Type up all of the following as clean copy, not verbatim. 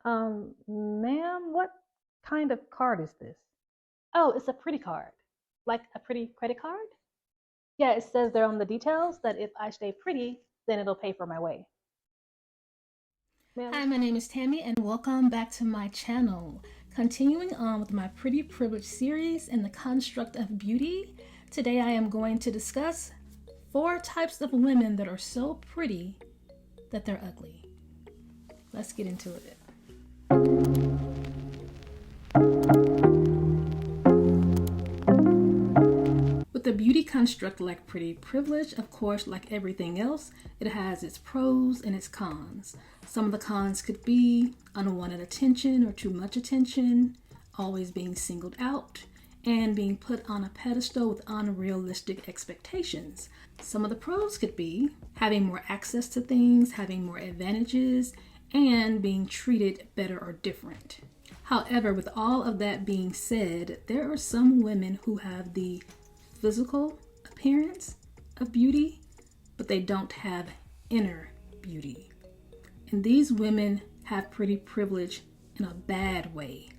Ma'am, what kind of card is this? Oh, it's a pretty card. Like a pretty credit card? Yeah, it says there on the details that if I stay pretty, then it'll pay for my way. Hi, Ma'am, my name is Tammy, and welcome back to my channel. Continuing on with my Pretty Privilege series and the construct of beauty, today I am going to discuss 4 types of women that are so pretty that they're ugly. Let's get into it. With the beauty construct like pretty privilege, of course, like everything else, it has its pros and its cons. Some of the cons could be unwanted attention or too much attention, always being singled out, and being put on a pedestal with unrealistic expectations. Some of the pros could be having more access to things, having more advantages, and being treated better or different. However, with all of that being said, there are some women who have the physical appearance of beauty, but they don't have inner beauty. And these women have pretty privilege in a bad way.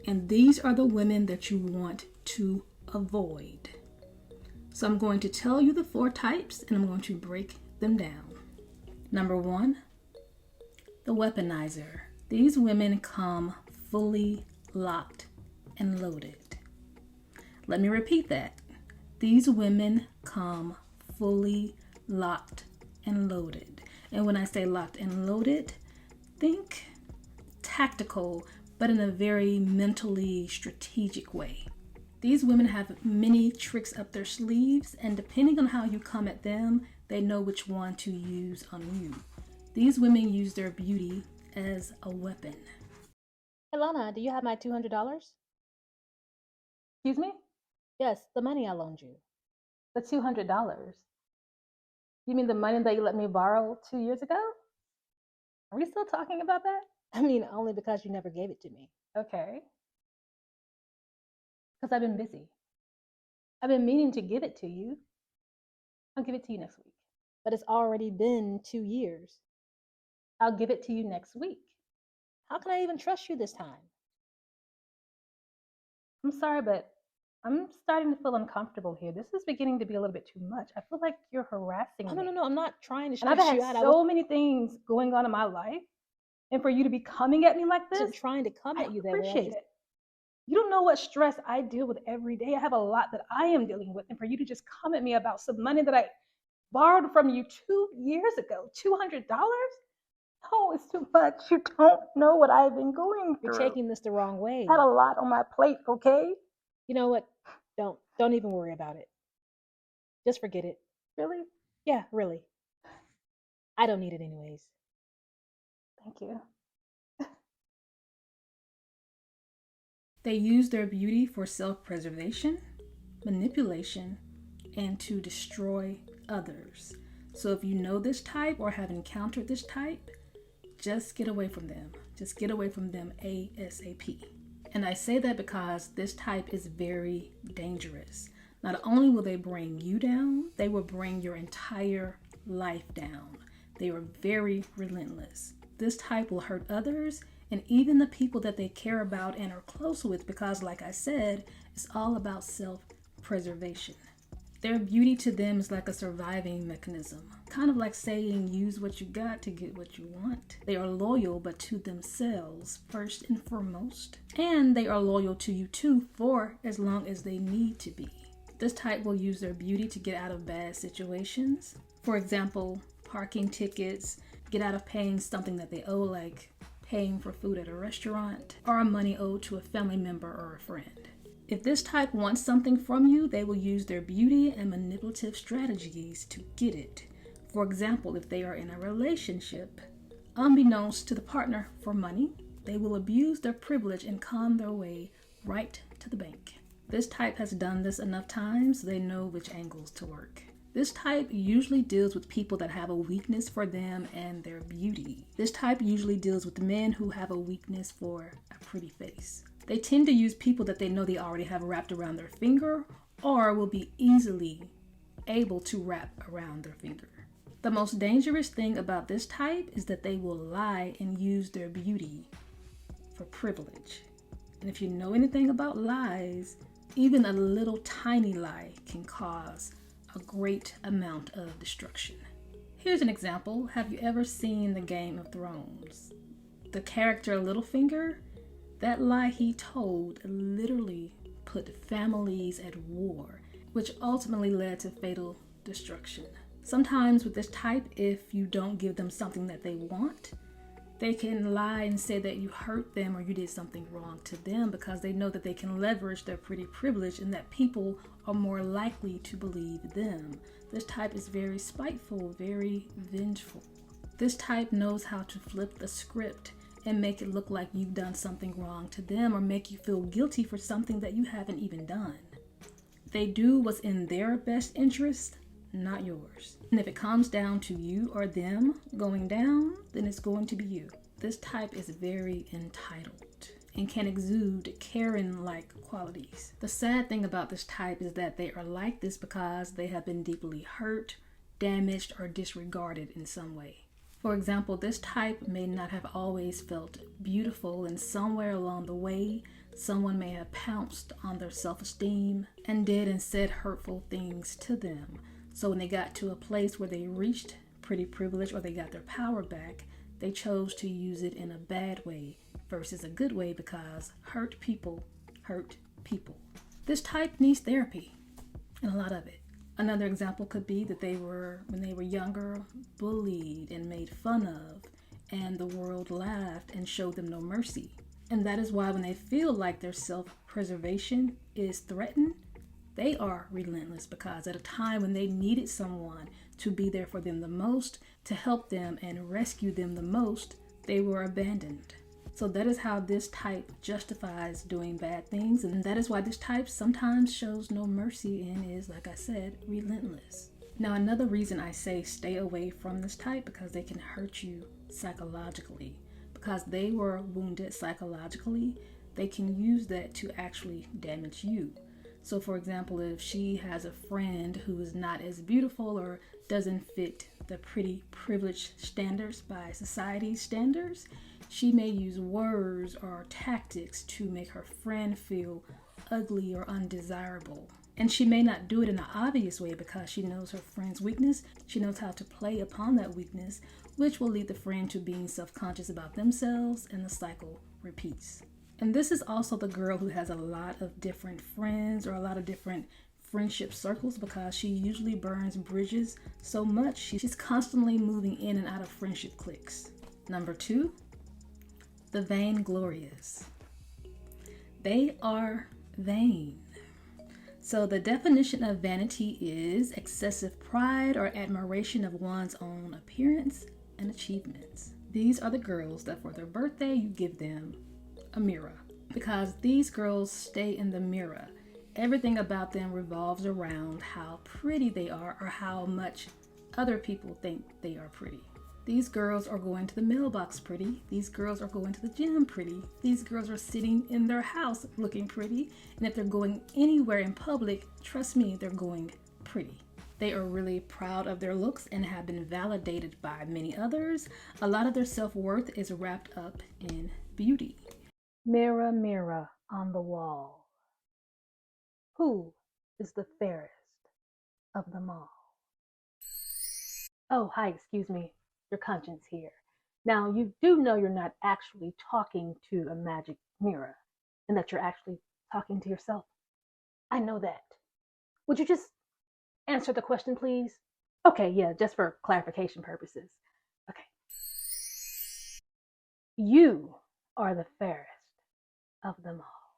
And these are the women that you want to avoid. So I'm going to tell you the 4 types and I'm going to break them down. Number 1, the weaponizer. These women come fully locked and loaded. Let me repeat that. These women come fully locked and loaded. And when I say locked and loaded, think tactical, but in a very mentally strategic way. These women have many tricks up their sleeves, and depending on how you come at them, they know which one to use on you. These women use their beauty as a weapon. Hey, Lana, do you have my $200? excuse me? Yes, the money I loaned you. The $200. You mean the money that you let me borrow 2 years ago? Are we still talking about that? I mean, only because you never gave it to me. Okay. Because I've been busy. I've been meaning to give it to you. I'll give it to you next week. But it's already been 2 years. I'll give it to you next week. How can I even trust you this time? I'm sorry, but I'm starting to feel uncomfortable here. This is beginning to be a little bit too much. I feel like you're harassing Oh, me. no, I'm not trying to And I've stress had you out. so many things going on in my life. And for you to be coming at me like this, wasn't trying to come I at you don't that way. appreciate it. You don't know what stress I deal with every day. I have a lot that I am dealing with. And for you to just come at me about some money that I borrowed from you 2 years ago, $200? No, it's too much. You don't know what I've been going You're through. taking this the wrong way. I had a lot on my plate, okay? You know what? Don't even worry about it. Just forget it. Really? Yeah, really. I don't need it anyways. Thank you. They use their beauty for self-preservation, manipulation, and to destroy others. So if you know this type or have encountered this type, just get away from them. Just get away from them ASAP. And I say that because this type is very dangerous. Not only will they bring you down, they will bring your entire life down. They are very relentless. This type will hurt others and even the people that they care about and are close with because, like I said, it's all about self-preservation. Their beauty to them is like a surviving mechanism, kind of like saying use what you got to get what you want. They are loyal, but to themselves first and foremost. And they are loyal to you too for as long as they need to be. This type will use their beauty to get out of bad situations. For example, parking tickets, get out of paying something that they owe, like paying for food at a restaurant, or money owed to a family member or a friend. If this type wants something from you, they will use their beauty and manipulative strategies to get it. For example, if they are in a relationship, unbeknownst to the partner for money, they will abuse their privilege and con their way right to the bank. This type has done this enough times, they know which angles to work. This type usually deals with people that have a weakness for them and their beauty. This type usually deals with men who have a weakness for a pretty face. They tend to use people that they know they already have wrapped around their finger or will be easily able to wrap around their finger. The most dangerous thing about this type is that they will lie and use their beauty for privilege. And if you know anything about lies, even a little tiny lie can cause a great amount of destruction. Here's an example. Have you ever seen the Game of Thrones? The character Littlefinger, that lie he told literally put families at war, which ultimately led to fatal destruction. Sometimes with this type, if you don't give them something that they want, they can lie and say that you hurt them or you did something wrong to them because they know that they can leverage their pretty privilege and that people are more likely to believe them. This type is very spiteful, very vengeful. This type knows how to flip the script and make it look like you've done something wrong to them or make you feel guilty for something that you haven't even done. They do what's in their best interest, not yours. And if it comes down to you or them going down, then it's going to be you. This type is very entitled and can exude Karen-like qualities. The sad thing about this type is that they are like this because they have been deeply hurt, damaged, or disregarded in some way. For example, this type may not have always felt beautiful, and somewhere along the way, someone may have pounced on their self-esteem and did and said hurtful things to them. So when they got to a place where they reached pretty privilege or they got their power back, they chose to use it in a bad way versus a good way because hurt people hurt people. This type needs therapy, and a lot of it. Another example could be that they were, when they were younger, bullied and made fun of, and the world laughed and showed them no mercy. And that is why when they feel like their self-preservation is threatened, they are relentless because at a time when they needed someone to be there for them the most, to help them and rescue them the most, they were abandoned. So that is how this type justifies doing bad things, and that is why this type sometimes shows no mercy and is, like I said, relentless. Now, another reason I say stay away from this type because they can hurt you psychologically. Because they were wounded psychologically, they can use that to actually damage you. So for example, if she has a friend who is not as beautiful or doesn't fit the pretty privilege standards by society's standards, she may use words or tactics to make her friend feel ugly or undesirable. And she may not do it in an obvious way because she knows her friend's weakness. She knows how to play upon that weakness, which will lead the friend to being self-conscious about themselves, and the cycle repeats. And this is also the girl who has a lot of different friends or a lot of different friendship circles because she usually burns bridges so much. She's constantly moving in and out of friendship cliques. Number 2, the vainglorious. They are vain. So the definition of vanity is excessive pride or admiration of one's own appearance and achievements. These are the girls that for their birthday you give them a mirror, because these girls stay in the mirror. Everything about them revolves around how pretty they are or how much other people think they are pretty. These girls are going to the mailbox pretty. These girls are going to the gym pretty. These girls are sitting in their house looking pretty. And if they're going anywhere in public, trust me, they're going pretty. They are really proud of their looks and have been validated by many others. A lot of their self-worth is wrapped up in beauty. Mirror, mirror on the wall, who is the fairest of them all? Oh, hi, excuse me, your conscience here. Now, you do know you're not actually talking to a magic mirror and that you're actually talking to yourself. I know that. Would you just answer the question, please? Okay, yeah, just for clarification purposes. Okay. You are the fairest of them all.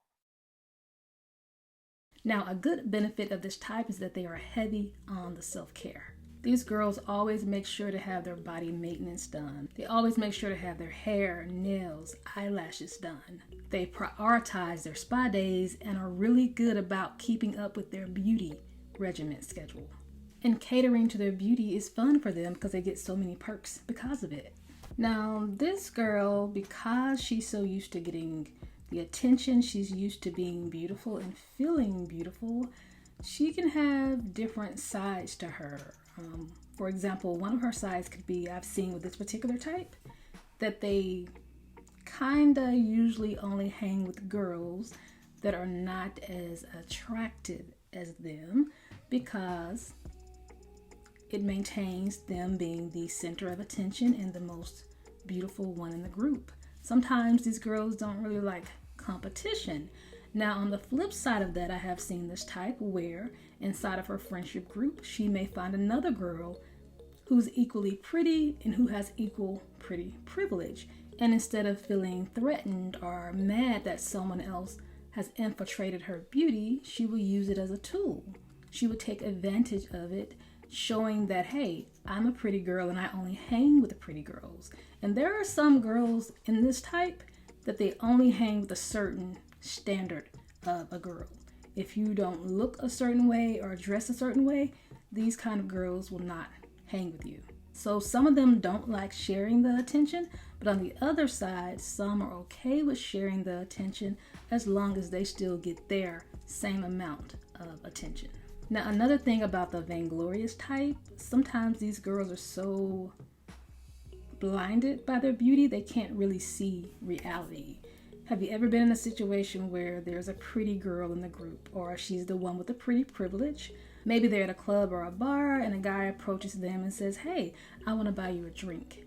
Now, a good benefit of this type is that they are heavy on the self-care. These girls always make sure to have their body maintenance done. They always make sure to have their hair, nails, eyelashes done. They prioritize their spa days and are really good about keeping up with their beauty regimen schedule. And catering to their beauty is fun for them because they get so many perks because of it. Now, this girl, because she's so used to getting the attention, she's used to being beautiful and feeling beautiful, she can have different sides to her. For example, one of her sides could be, I've seen with this particular type, that they kinda usually only hang with girls that are not as attractive as them because it maintains them being the center of attention and the most beautiful one in the group. Sometimes these girls don't really like competition. Now, on the flip side of that, I have seen this type where inside of her friendship group, she may find another girl who's equally pretty and who has equal pretty privilege. And instead of feeling threatened or mad that someone else has infiltrated her beauty, she will use it as a tool. She would take advantage of it, showing that, hey, I'm a pretty girl and I only hang with the pretty girls. And there are some girls in this type that they only hang with a certain standard of a girl. If you don't look a certain way or dress a certain way, these kind of girls will not hang with you. So some of them don't like sharing the attention, but on the other side, some are okay with sharing the attention as long as they still get their same amount of attention. Now, another thing about the vainglorious type, sometimes these girls are so blinded by their beauty, they can't really see reality. Have you ever been in a situation where there's a pretty girl in the group, or she's the one with the pretty privilege? Maybe they're at a club or a bar and a guy approaches them and says, hey, I want to buy you a drink.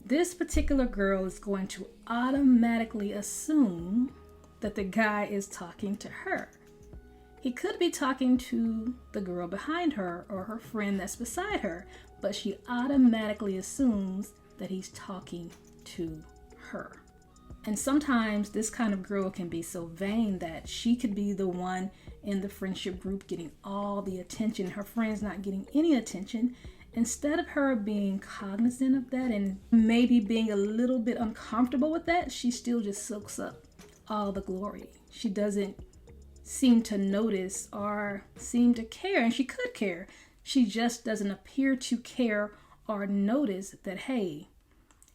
This particular girl is going to automatically assume that the guy is talking to her. He could be talking to the girl behind her or her friend that's beside her, but she automatically assumes that he's talking to her. And sometimes this kind of girl can be so vain that she could be the one in the friendship group getting all the attention, her friends not getting any attention. Instead of her being cognizant of that and maybe being a little bit uncomfortable with that, she still just soaks up all the glory. She doesn't seem to notice or seem to care, and she could care. She just doesn't appear to care or notice that, hey,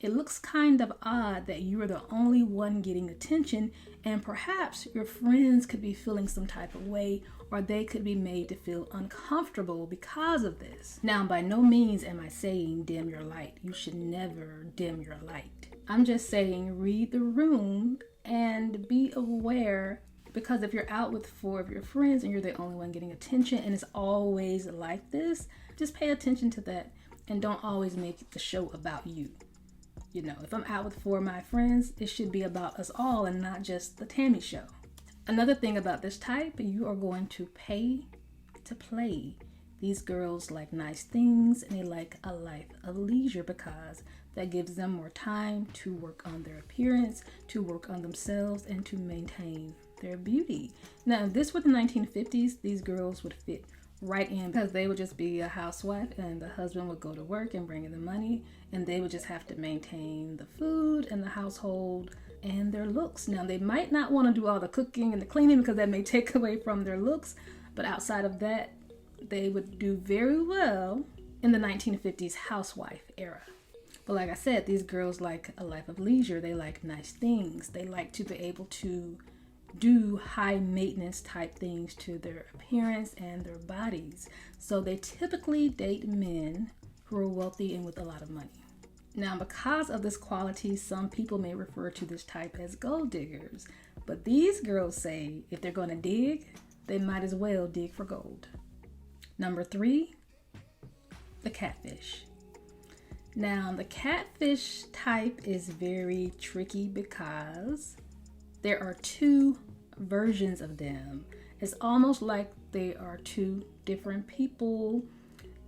it looks kind of odd that you are the only one getting attention, and perhaps your friends could be feeling some type of way, or they could be made to feel uncomfortable because of this. Now, by no means am I saying dim your light. You should never dim your light. I'm just saying read the room and be aware, because if you're out with 4 of your friends and you're the only one getting attention and it's always like this, just pay attention to that and don't always make the show about you. You know, if I'm out with 4 of my friends, it should be about us all and not just the Tammy show. Another thing about this type, you are going to pay to play. These girls like nice things and they like a life of leisure because that gives them more time to work on their appearance, to work on themselves, and to maintain their beauty. Now, if this were the 1950s, these girls would fit right in because they would just be a housewife and the husband would go to work and bring in the money, and they would just have to maintain the food and the household and their looks. Now, they might not want to do all the cooking and the cleaning because that may take away from their looks, but outside of that, they would do very well in the 1950s housewife era. But like I said, these girls like a life of leisure. They like nice things. They like to be able to do high maintenance type things to their appearance and their bodies. So they typically date men who are wealthy and with a lot of money. Now, because of this quality, some people may refer to this type as gold diggers. But these girls say if they're going to dig, they might as well dig for gold. Number 3, the catfish. Now, the catfish type is very tricky because there are 2 versions of them. It's almost like they are 2 different people,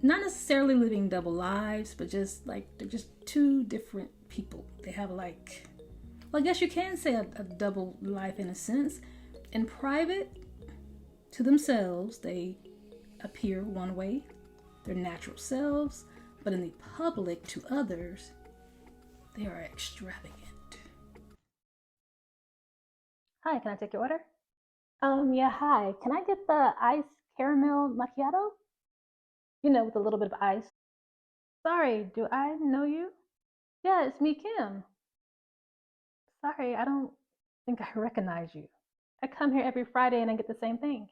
not necessarily living double lives, but just like they're just 2 different people. They have like, well, I guess you can say a double life in a sense. In private, to themselves, they appear one way, their natural selves, but in the public to others, they are extravagant. Hi, can I take your order? Yeah, hi. Can I get the iced caramel macchiato? You know, with a little bit of ice. Sorry, do I know you? Yeah, it's me, Kim. Sorry, I don't think I recognize you. I come here every Friday and I get the same thing.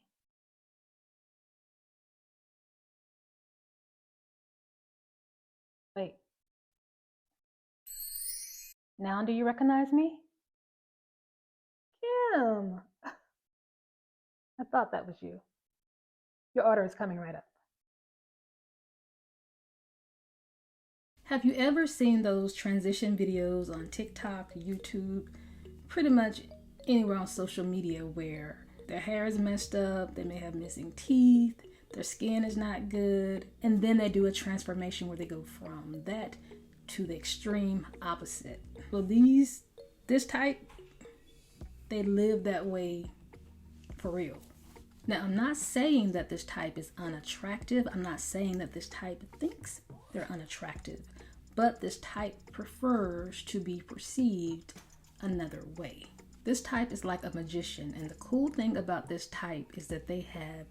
Wait, Now do you recognize me? Kim, I thought that was you. Your order is coming right up. Have you ever seen those transition videos on TikTok, YouTube, pretty much anywhere on social media where their hair is messed up, they may have missing teeth, their skin is not good, and then they do a transformation where they go from that to the extreme opposite? Well, this type, they live that way for real. Now, I'm not saying that this type is unattractive. I'm not saying that this type thinks they're unattractive, but this type prefers to be perceived another way. This type is like a magician, and the cool thing about this type is that they have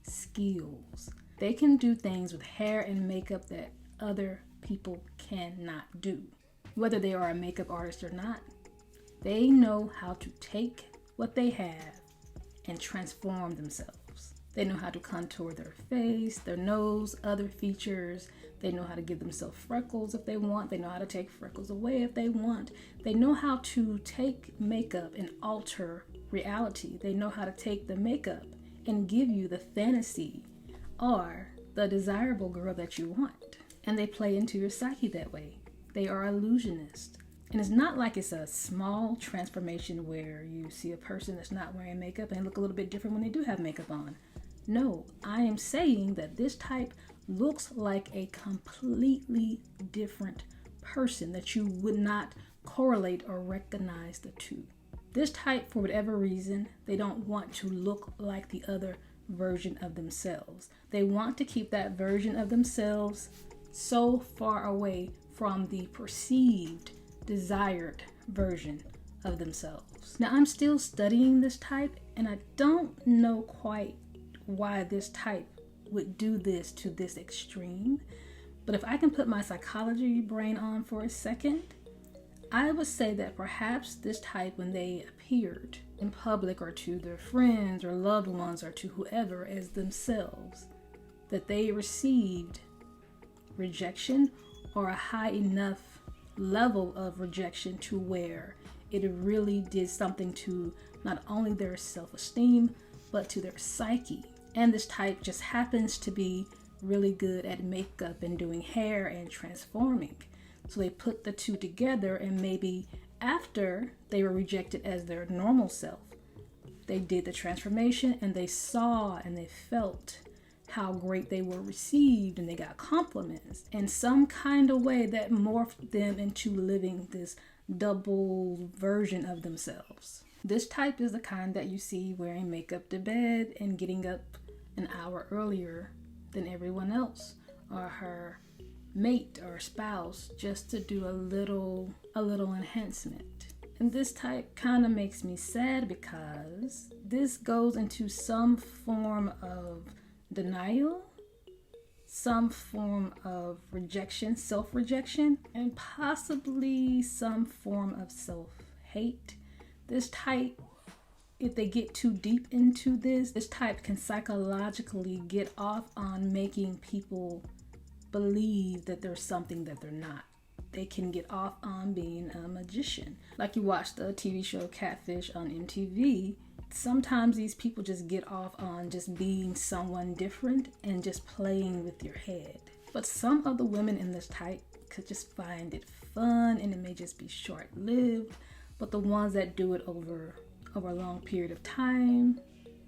skills. They can do things with hair and makeup that other people cannot do. Whether they are a makeup artist or not, they know how to take what they have and transform themselves. They know how to contour their face, their nose, other features. They know how to give themselves freckles if they want. They know how to take freckles away if they want. They know how to take makeup and alter reality. They know how to take the makeup and give you the fantasy or the desirable girl that you want. And they play into your psyche that way. They are illusionists. And it's not like it's a small transformation where you see a person that's not wearing makeup and look a little bit different when they do have makeup on. No, I am saying that this type looks like a completely different person that you would not correlate or recognize the two. This type, for whatever reason, they don't want to look like the other version of themselves. They want to keep that version of themselves so far away from the perceived desired version of themselves. Now, I'm still studying this type, and I don't know quite why this type would do this to this extreme. But if I can put my psychology brain on for a second, I would say that perhaps this type, when they appeared in public or to their friends or loved ones or to whoever as themselves, that they received rejection or a high enough level of rejection to where it really did something to not only their self-esteem but to their psyche. And this type just happens to be really good at makeup and doing hair and transforming, so they put the two together, and maybe after they were rejected as their normal self, they did the transformation and they saw and they felt how great they were received, and they got compliments in some kind of way that morphed them into living this double version of themselves. This type is the kind that you see wearing makeup to bed and getting up an hour earlier than everyone else, or her mate or spouse, just to do a little enhancement. And this type kind of makes me sad, because this goes into some form of denial, some form of rejection, self-rejection, and possibly some form of self-hate. This type, if they get too deep into this type can psychologically get off on making people believe that there's something that they're not. They can get off on being a magician. Like you watch the TV show Catfish on MTV, sometimes these people just get off on just being someone different and just playing with your head. But some of the women in this type could just find it fun, and it may just be short-lived. But the ones that do it over a long period of time,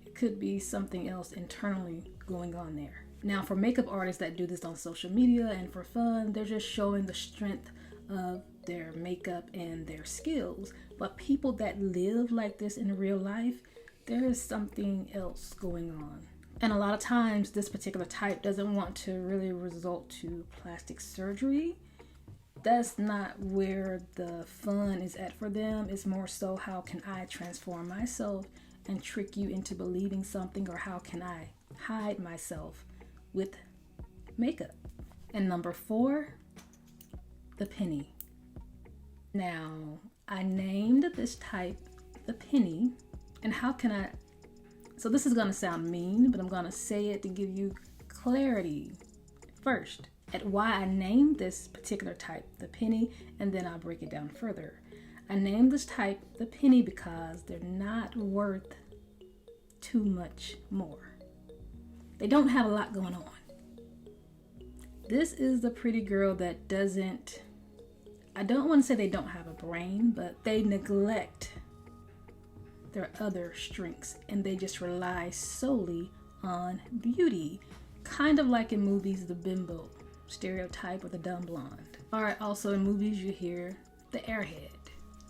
it could be something else internally going on there. Now, for makeup artists that do this on social media and for fun, they're just showing the strength of their makeup and their skills. But people that live like this in real life, there is something else going on. And a lot of times this particular type doesn't want to really resort to plastic surgery. That's not where the fun is at for them. It's more so, how can I transform myself and trick you into believing something, or how can I hide myself with makeup? And number 4, the penny. Now, I named this type the penny, and how can I, so this is gonna sound mean, but I'm gonna say it to give you clarity. First, at why I named this particular type the penny, and then I'll break it down further. I named this type the penny because they're not worth too much more. They don't have a lot going on. This is the pretty girl that doesn't, I don't want to say they don't have a brain, but they neglect their other strengths and they just rely solely on beauty. Kind of like in movies, the bimbo stereotype or the dumb blonde. Alright, also in movies you hear the airhead.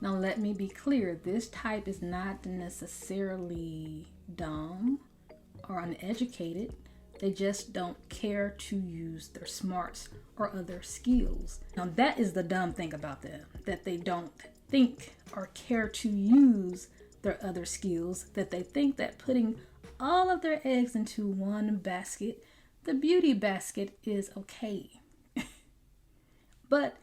Now let me be clear, this type is not necessarily dumb or uneducated. They just don't care to use their smarts or other skills. Now that is the dumb thing about them, that they don't think or care to use their other skills, that they think that putting all of their eggs into one basket, the beauty basket, is okay. But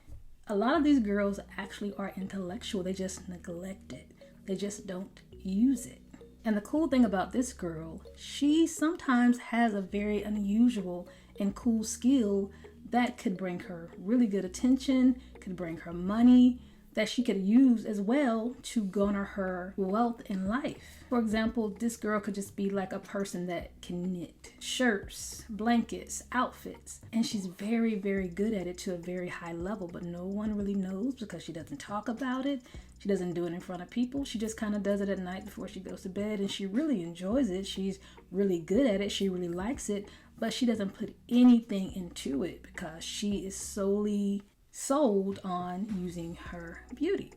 a lot of these girls actually are intellectual. They just neglect it. They just don't use it. And the cool thing about this girl, she sometimes has a very unusual and cool skill that could bring her really good attention, could bring her money, that she could use as well to garner her wealth in life. For example, this girl could just be like a person that can knit shirts, blankets, outfits, and she's very, very good at it to a very high level, but no one really knows because she doesn't talk about it. She doesn't do it in front of people. She just kind of does it at night before she goes to bed, and she really enjoys it. She's really good at it. She really likes it, but she doesn't put anything into it because she is solely sold on using her beauty.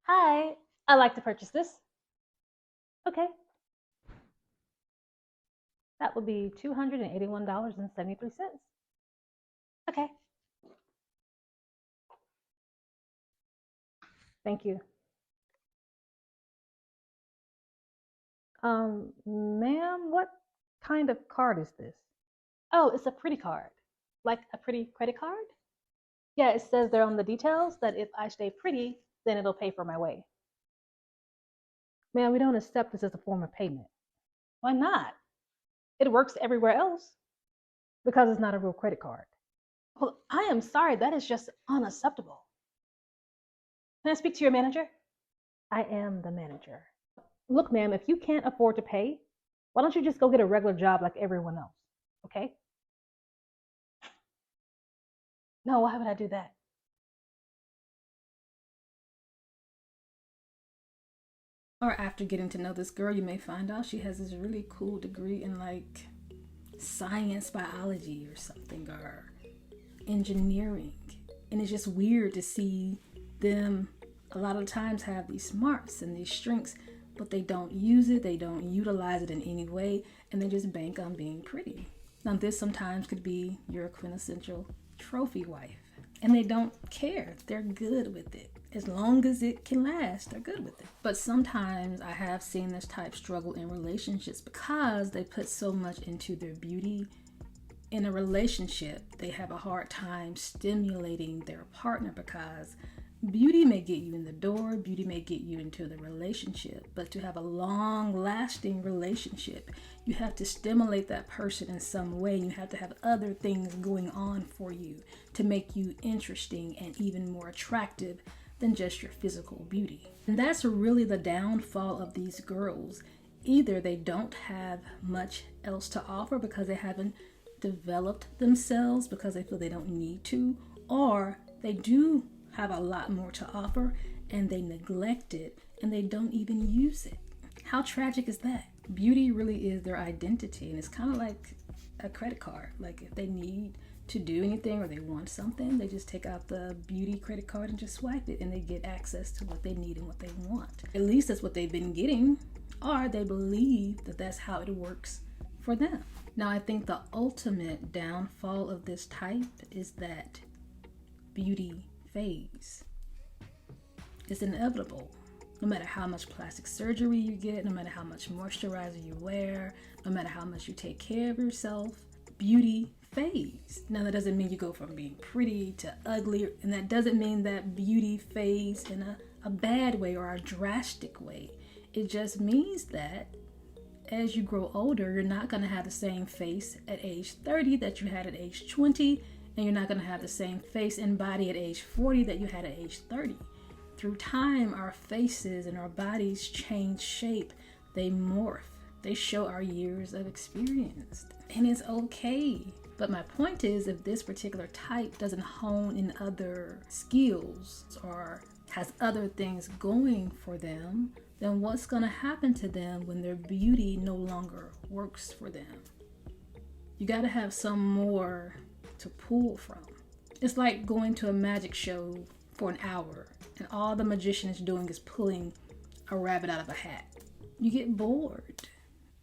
Hi, I'd like to purchase this. Okay. That would be $281.73. Okay. Thank you. Ma'am, what kind of card is this? Oh, it's a pretty card. Like a pretty credit card? Yeah, it says there on the details that if I stay pretty, then it'll pay for my way. Man, we don't accept this as a form of payment. Why not? It works everywhere else. Because it's not a real credit card. Well, I am sorry, that is just unacceptable. Can I speak to your manager? I am the manager. Look, ma'am, if you can't afford to pay, why don't you just go get a regular job like everyone else, okay? No, why would I do that? Or after getting to know this girl, you may find out she has this really cool degree in like science, biology or something, or engineering. And it's just weird to see them a lot of times have these smarts and these strengths, but they don't use it, they don't utilize it in any way, and they just bank on being pretty. Now this sometimes could be your quintessential trophy wife, and they don't care. They're good with it. As long as it can last, they're good with it. But sometimes I have seen this type struggle in relationships because they put so much into their beauty. In a relationship, they have a hard time stimulating their partner because beauty may get you in the door, beauty may get you into the relationship, but to have a long-lasting relationship, you have to stimulate that person in some way. You have to have other things going on for you to make you interesting and even more attractive than just your physical beauty. And that's really the downfall of these girls. Either they don't have much else to offer because they haven't developed themselves because they feel they don't need to, or they do have a lot more to offer and they neglect it and they don't even use it. How tragic is that? Beauty really is their identity, and it's kind of like a credit card. Like if they need to do anything or they want something, they just take out the beauty credit card and just swipe it and they get access to what they need and what they want. At least that's what they've been getting, or they believe that that's how it works for them. Now I think the ultimate downfall of this type is that beauty phase. It's inevitable. No matter how much plastic surgery you get, no matter how much moisturizer you wear, no matter how much you take care of yourself, beauty phase. Now that doesn't mean you go from being pretty to ugly, and that doesn't mean that beauty phase in a bad way or a drastic way. It just means that as you grow older, you're not going to have the same face at age 30 that you had at age 20, and you're not going to have the same face and body at age 40 that you had at age 30. Through time, our faces and our bodies change shape. They morph. They show our years of experience. And it's okay. But my point is, if this particular type doesn't hone in other skills or has other things going for them, then what's going to happen to them when their beauty no longer works for them? You got to have some more to pull from. It's like going to a magic show for an hour and all the magician is doing is pulling a rabbit out of a hat. You get bored.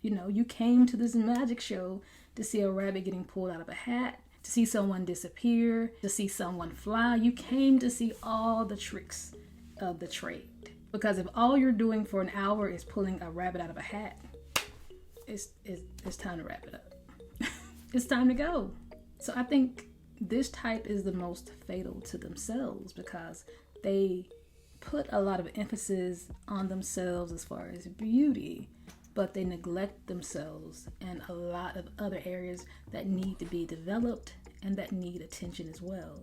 You know, you came to this magic show to see a rabbit getting pulled out of a hat, to see someone disappear, to see someone fly. You came to see all the tricks of the trade. Because if all you're doing for an hour is pulling a rabbit out of a hat, it's time to wrap it up. It's time to go. So I think this type is the most fatal to themselves because they put a lot of emphasis on themselves as far as beauty, but they neglect themselves in a lot of other areas that need to be developed and that need attention as well.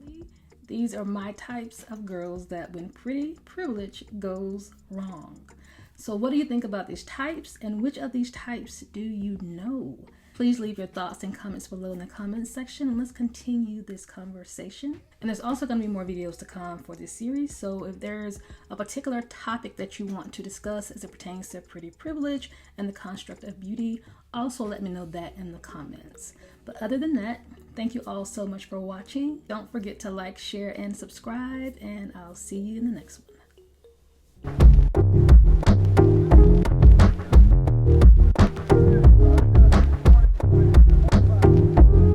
These are my types of girls that when pretty privilege goes wrong. So what do you think about these types, and which of these types do you know? Please leave your thoughts and comments below in the comments section, and let's continue this conversation. And there's also going to be more videos to come for this series. So if there's a particular topic that you want to discuss as it pertains to pretty privilege and the construct of beauty, also let me know that in the comments. But other than that, thank you all so much for watching. Don't forget to like, share, and subscribe, and I'll see you in the next one.